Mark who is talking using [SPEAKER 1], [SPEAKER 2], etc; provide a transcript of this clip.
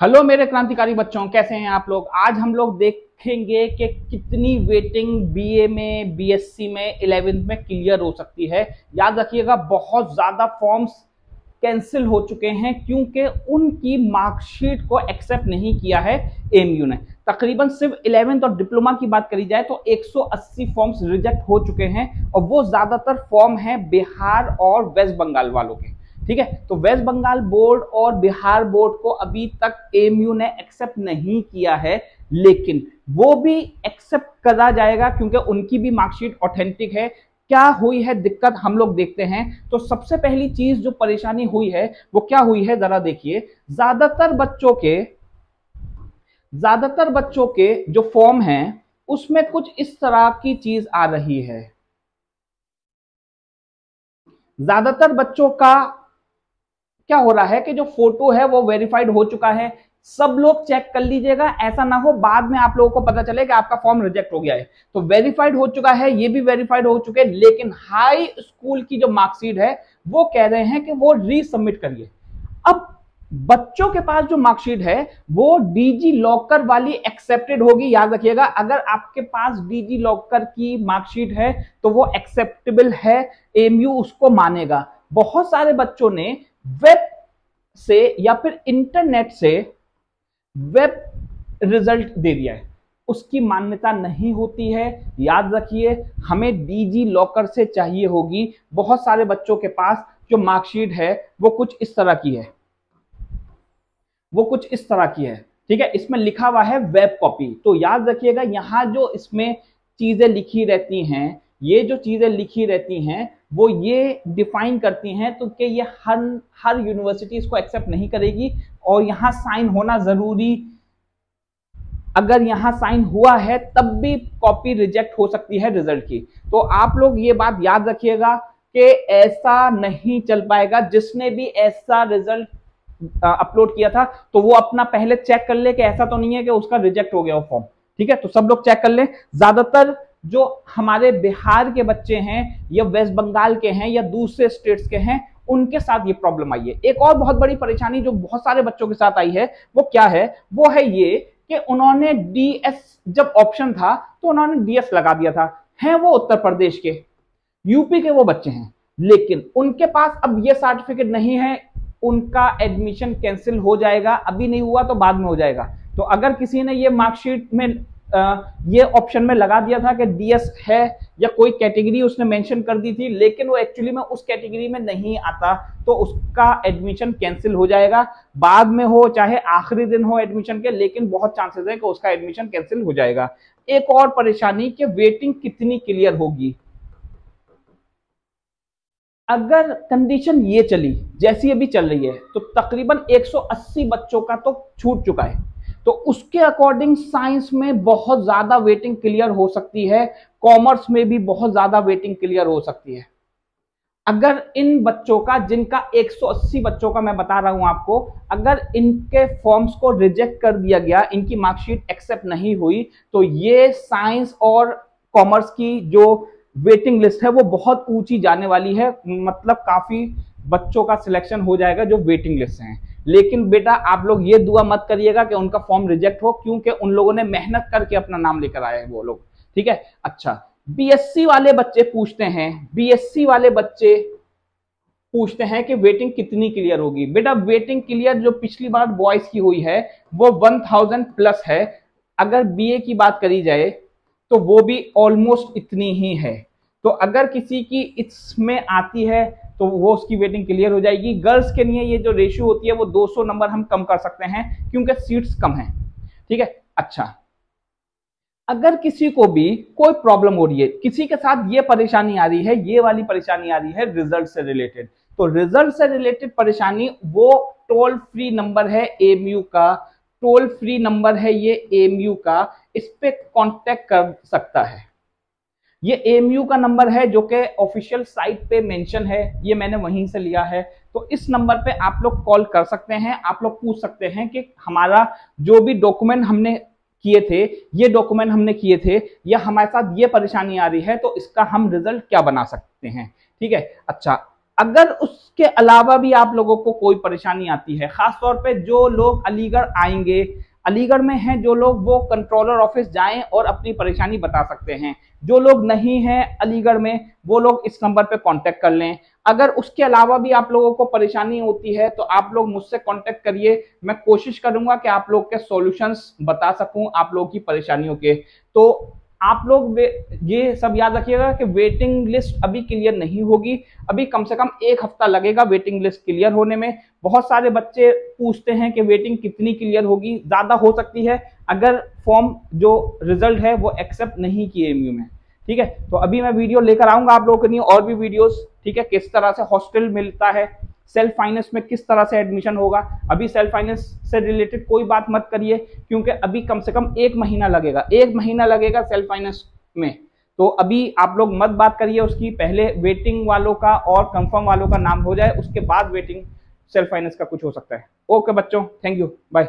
[SPEAKER 1] Hello मेरे क्रांतिकारी बच्चों, कैसे हैं आप लोग। आज हम लोग देखेंगे कि कितनी वेटिंग बीए में, बीएससी में, 11th में क्लियर हो सकती है। याद रखिएगा, बहुत ज्यादा फॉर्म्स कैंसिल हो चुके हैं क्योंकि उनकी मार्कशीट को एक्सेप्ट नहीं किया है एएमयू ने। तकरीबन सिर्फ 11th और डिप्लोमा की बात करी जाए तो 180 फॉर्म्स रिजेक्ट हो चुके हैं और वो ज्यादातर फॉर्म है बिहार और वेस्ट बंगाल वालों के। ठीक है, तो वेस्ट बंगाल बोर्ड और बिहार बोर्ड को अभी तक एएमयू ने एक्सेप्ट नहीं किया है, लेकिन वो भी एक्सेप्ट करा जाएगा क्योंकि उनकी भी मार्कशीट ऑथेंटिक है। क्या हुई है दिक्कत, हम लोग देखते हैं। तो सबसे पहली चीज जो परेशानी हुई है वो क्या हुई है, जरा देखिए। ज्यादातर बच्चों के जो फॉर्म हैं उसमें कुछ इस तरह की चीज आ रही है। ज्यादातर बच्चों का क्या हो रहा है कि जो फोटो है वो वेरीफाइड हो चुका है। सब लोग चेक कर लीजिएगा, ऐसा ना हो बाद में आप लोगों को पता चले कि आपका फॉर्म रिजेक्ट हो गया है। तो वेरीफाइड हो चुका है, ये भी वेरीफाइड हो चुके, लेकिन हाई स्कूल की जो मार्कशीट है वो कह रहे हैं कि वो रीसबमिट करिए। अब बच्चों के पास जो मार्कशीट है वो डीजी लॉकर वाली एक्सेप्टेड होगी। याद रखिएगा, अगर आपके पास डीजी लॉकर की मार्कशीट है तो वो एक्सेप्टेबल है, एएमयू उसको मानेगा। बहुत सारे बच्चों ने वेब से या फिर इंटरनेट से वेब रिजल्ट दे दिया है, उसकी मान्यता नहीं होती है। याद रखिए, हमें डीजी लॉकर से चाहिए होगी। बहुत सारे बच्चों के पास जो मार्कशीट है वो कुछ इस तरह की है, ठीक है। इसमें लिखा हुआ है वेब कॉपी। तो याद रखिएगा, यहां जो इसमें चीजें लिखी रहती हैं, ये जो चीजें लिखी रहती हैं वो ये डिफाइन करती हैं तो कि ये हर यूनिवर्सिटी इसको एक्सेप्ट नहीं करेगी और यहां साइन होना जरूरी। अगर यहां साइन हुआ है तब भी कॉपी रिजेक्ट हो सकती है रिजल्ट की। तो आप लोग ये बात याद रखिएगा कि ऐसा नहीं चल पाएगा। जिसने भी ऐसा रिजल्ट अपलोड किया था तो वो अपना पहले चेक कर ले कि ऐसा तो नहीं है कि उसका रिजेक्ट हो गया वो फॉर्म। ठीक है, तो सब लोग चेक कर ले। ज्यादातर जो हमारे बिहार के बच्चे हैं या वेस्ट बंगाल के हैं या दूसरे स्टेट्स के हैं, उनके साथ ये प्रॉब्लम आई है। एक और बहुत बड़ी परेशानी जो बहुत सारे बच्चों के साथ आई है वो क्या है, वो है ये कि उन्होंने डीएस, जब ऑप्शन था तो उन्होंने डीएस लगा दिया था। हैं वो उत्तर प्रदेश के, यूपी के वो बच्चे हैं, लेकिन उनके पास अब ये सर्टिफिकेट नहीं है, उनका एडमिशन कैंसिल हो जाएगा। अभी नहीं हुआ तो बाद में हो जाएगा। तो अगर किसी ने ये मार्कशीट में ये ऑप्शन में लगा दिया था कि डीएस है या कोई कैटेगरी उसने मेंशन कर दी थी, लेकिन वो एक्चुअली में उस कैटेगरी में नहीं आता, तो उसका एडमिशन कैंसिल हो जाएगा। बाद में हो चाहे आखिरी दिन हो एडमिशन के, लेकिन बहुत चांसेस है कि उसका एडमिशन कैंसिल हो जाएगा। एक और परेशानी कि वेटिंग कितनी क्लियर होगी। अगर कंडीशन ये चली जैसी अभी चल रही है तो तकरीबन 180 बच्चों का तो छूट चुका है। तो उसके अकॉर्डिंग साइंस में बहुत ज्यादा वेटिंग क्लियर हो सकती है, कॉमर्स में भी बहुत ज्यादा वेटिंग क्लियर हो सकती है। अगर इन बच्चों का, जिनका 180 बच्चों का मैं बता रहा हूं आपको, अगर इनके फॉर्म्स को रिजेक्ट कर दिया गया, इनकी मार्कशीट एक्सेप्ट नहीं हुई, तो ये साइंस और कॉमर्स की जो वेटिंग लिस्ट है वो बहुत ऊंची जाने वाली है। मतलब काफी बच्चों का सिलेक्शन हो जाएगा जो वेटिंग लिस्ट हैं। लेकिन बेटा आप लोग ये दुआ मत करिएगा कि उनका फॉर्म रिजेक्ट हो, क्योंकि उन लोगों ने मेहनत करके अपना नाम लेकर आए हैं वो लोग। ठीक है, अच्छा। बीएससी वाले बच्चे पूछते हैं कि वेटिंग कितनी क्लियर होगी। बेटा वेटिंग क्लियर जो पिछली बार बॉयज की हुई है वो 1000 प्लस है। अगर बीए की बात करी जाए तो वो भी ऑलमोस्ट इतनी ही है। तो अगर किसी की इसमें आती है तो वो उसकी वेटिंग क्लियर हो जाएगी। गर्ल्स के लिए ये जो रेशियो होती है वो 200 नंबर हम कम कर सकते हैं क्योंकि सीट्स कम हैं। ठीक है, अच्छा। अगर किसी को भी कोई प्रॉब्लम हो रही है, किसी के साथ ये परेशानी आ रही है, ये वाली परेशानी आ रही है रिजल्ट से रिलेटेड, तो रिजल्ट से रिलेटेड परेशानी, वो टोल फ्री नंबर है एएमयू का, टोल फ्री नंबर है ये एएमयू का, इस पे कांटेक्ट कर सकता है। ये एएमयू का नंबर है जो कि ऑफिशियल साइट पे मेंशन है, ये मैंने वहीं से लिया है। तो इस नंबर पे आप लोग कॉल कर सकते हैं, आप लोग पूछ सकते हैं कि हमारा जो भी डॉक्यूमेंट हमने किए थे, ये डॉक्यूमेंट हमने किए थे, या हमारे साथ ये परेशानी आ रही है, तो इसका हम रिजल्ट क्या बना सकते हैं। ठीक है, अच्छा। अगर उस उसके अलावा भी आप लोगों को कोई परेशानी आती है, खासतौर पे जो लोग अलीगढ़ आएंगे, अलीगढ़ में हैं जो लोग, वो कंट्रोलर ऑफिस जाएं और अपनी परेशानी बता सकते हैं। जो लोग नहीं हैं अलीगढ़ में, वो लोग इस नंबर पे कांटेक्ट कर लें। अगर उसके अलावा भी आप लोगों को परेशानी होती है तो आप लोग मुझसे कांटेक्ट करिए, मैं कोशिश करूंगा कि आप लोग के सॉल्यूशंस बता सकूं आप लोगों की परेशानियों के। तो आप लोग ये सब याद रखिएगा कि वेटिंग लिस्ट अभी क्लियर नहीं होगी, अभी कम से कम 1 हफ्ता लगेगा वेटिंग लिस्ट क्लियर होने में। बहुत सारे बच्चे पूछते हैं कि वेटिंग कितनी क्लियर होगी, ज्यादा हो सकती है अगर फॉर्म जो रिजल्ट है वो एक्सेप्ट नहीं किए एमयू में। ठीक है, तो अभी मैं वीडियो लेकर आऊंगा आप लोगों के लिए और भी वीडियोस, ठीक है, किस तरह से हॉस्टल मिलता है, सेल्फ फाइनेंस में किस तरह से एडमिशन होगा। अभी सेल्फ फाइनेंस से रिलेटेड कोई बात मत करिए, क्योंकि अभी कम से कम 1 महीना लगेगा, 1 महीना लगेगा सेल्फ फाइनेंस में। तो अभी आप लोग मत बात करिए उसकी, पहले वेटिंग वालों का और कंफर्म वालों का नाम हो जाए, उसके बाद वेटिंग सेल्फ फाइनेंस का कुछ हो सकता है। ओके बच्चों, थैंक यू, बाय।